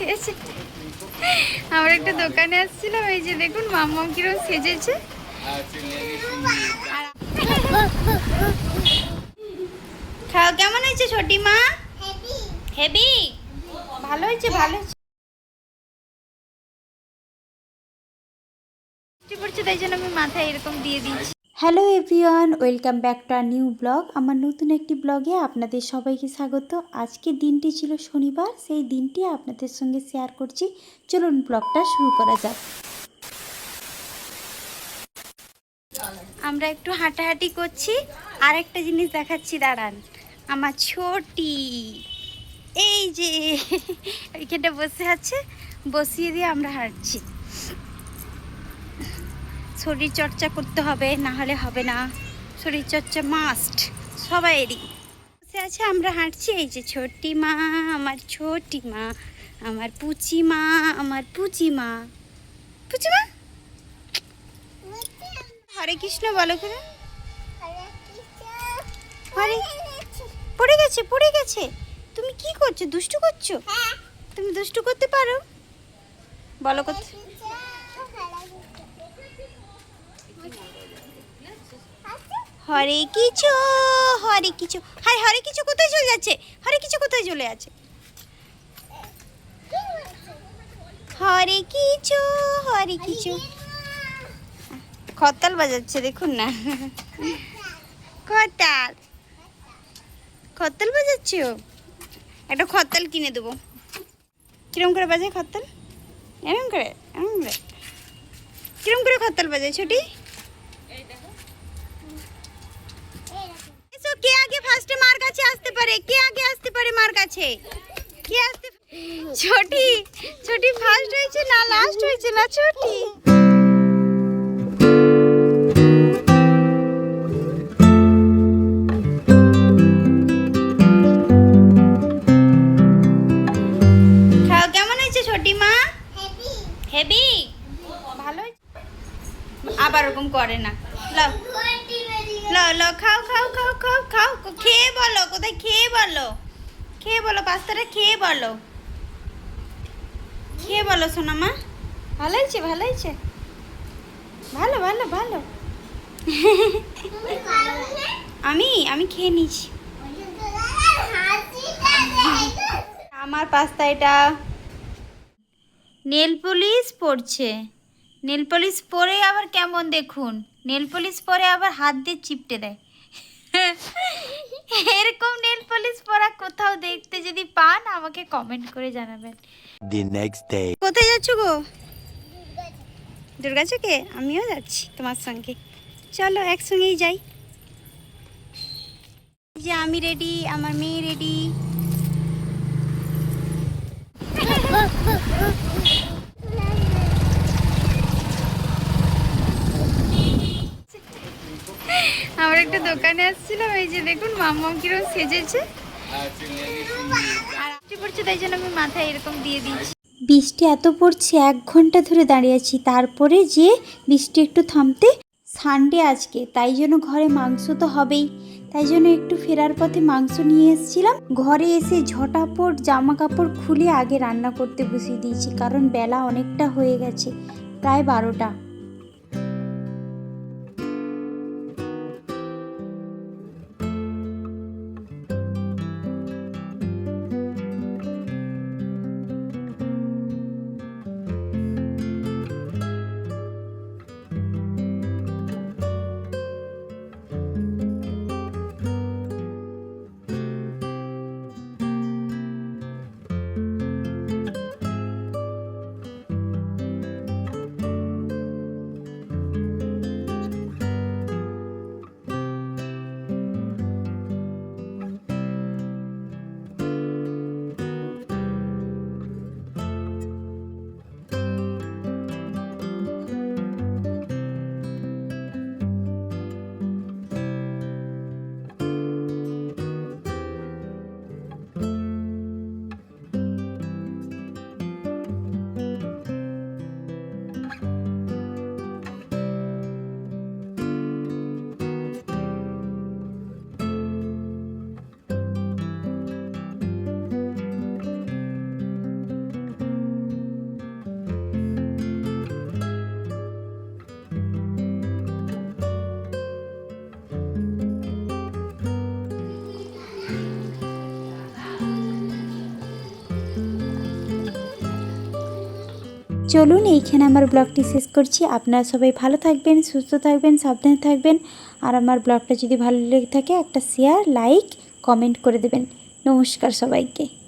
সেজে আমরা একটা দোকানে আসছিলাম, এই যে দেখুন মাম্মা কিরকম সেজেছে। খাও, কেমন হয়েছে ছোটি মা? হেভি। ভালো হয়েছে, ভালো হয়েছে। পড়ছে তাই জন্য আমি মাথায় এরকম দিয়ে দিচ্ছি। Hello everyone, welcome back to our new blog. আমার নতুন একটি ব্লগে আপনাদের সবাইকে স্বাগত। আজকের দিনটি ছিল শনিবার, সেই দিনটি আপনাদের সঙ্গে শেয়ার করছি। চলুন ব্লগটা শুরু করা যাক। আমরা একটু হাঁটাহাঁটি করছি, আর একটা জিনিস দেখাচ্ছি, দাঁড়ান। আমার ছোটি এই যে ওইখানটা বসে আছে, বসিয়ে দিয়ে আমরা হাঁটছি। শরীর চর্চা করতে হবে, না হলে হবে না। শরীর চর্চা মাস্ট সবাইয়েরই। বসে আছে, আমরা হাঁটছি। এই যে ছোটি মা, আমার ছোটি মা, আমার পুচি মা, আমার পুচি মা। পুচি মা হরে কৃষ্ণ বলো করে। হরে, পড়ে গেছে, পড়ে গেছে। তুমি কি করছো? দুষ্টু করছো? তুমি দুষ্টু করতে পারো? বলো কত। হরে কিছু, হরে কিছু। হাই, হরে কিছু কোথায় চলে যাচ্ছে? হরে কিছু কোথায় চলে আছে? হরে কিছু, হরে কিছু। খতাল বাজাচ্ছে, দেখুন না। খতাল, খতাল বাজাচ্ছ? একটা খতাল কিনে দেবো। কিরম করে বাজায় খতাল? এরম করে, এরম করে। কিরম করে খতাল বাজায় ছোটি? কে আগে ফার্স্টে মার কাছে আসতে পারে? কে আগে আসতে পারে মার কাছে? কে আসতে? ছোটি, ছোটি ফার্স্ট হয়েছে না লাস্ট হয়েছে না ছোটি? খাও, কেমন হয়েছে ছোটি মা? হেভি। ভালো। আবার ওরকম করে না। লাও লাও লাও, খাও খাও খাও খাও খাও। খেয়ে বলো, কোথায় খেয়ে বলো, খেয়ে বলো, পাস্তাটা খেয়ে বলো, খেয়ে বলো সোনা মা। ভালো হয়েছে, ভালো হয়েছে, ভালো ভালো ভালো। আমি আমি খেয়ে নিচ্ছি। আমার পাস্তা এটা। নেল পলিশ পরছে, নেল পলিশ পরে আবার কেমন দেখুন, নেল পলিশ পরে আবার হাত দিয়ে চিপটে দেয়। এরকম নেল পলিশ পরা কোথাও দেখতে যদি পান আমাকে কমেন্ট করে জানাবেন। The next day. কোথায় যাচ্ছ গো? দুর্গা চকে? আমিও যাচ্ছি তোমার সঙ্গে, চলো একসঙ্গেই যাই। যে আমি রেডি, আমার মেয়ে রেডি। আমরা একটা দোকানে আসছিলাম, এই যে দেখুন মাম্মা কিরকম সেজেছে। আর বৃষ্টি পড়ছে তাই জন্য আমি মাথায় এরকম দিয়ে দিচ্ছি। বৃষ্টি এত পড়ছে, 1 ঘন্টা ধরে দাঁড়িয়ে আছি, তারপরে যে বৃষ্টি একটু থামতে। সানডে আজকে, তাই জন্য ঘরে মাংস তো হবেই, তাই জন্য একটু ফেরার পথে মাংস নিয়ে এসেছিলাম। ঘরে এসে ঝটাপট জামা কাপড় খুলে আগে রান্না করতে বসিয়ে দিয়েছি, কারণ বেলা অনেকটা হয়ে গেছে, প্রায় 12টা। চলুন এইখানে আমার ব্লগটি শেষ করছি। আপনারা সবাই ভালো থাকবেন, সুস্থ থাকবেন, সাবধানে থাকবেন। আর আমার ব্লগটা যদি ভালো লেগে থাকে একটা শেয়ার, লাইক, কমেন্ট করে দেবেন। নমস্কার সবাইকে।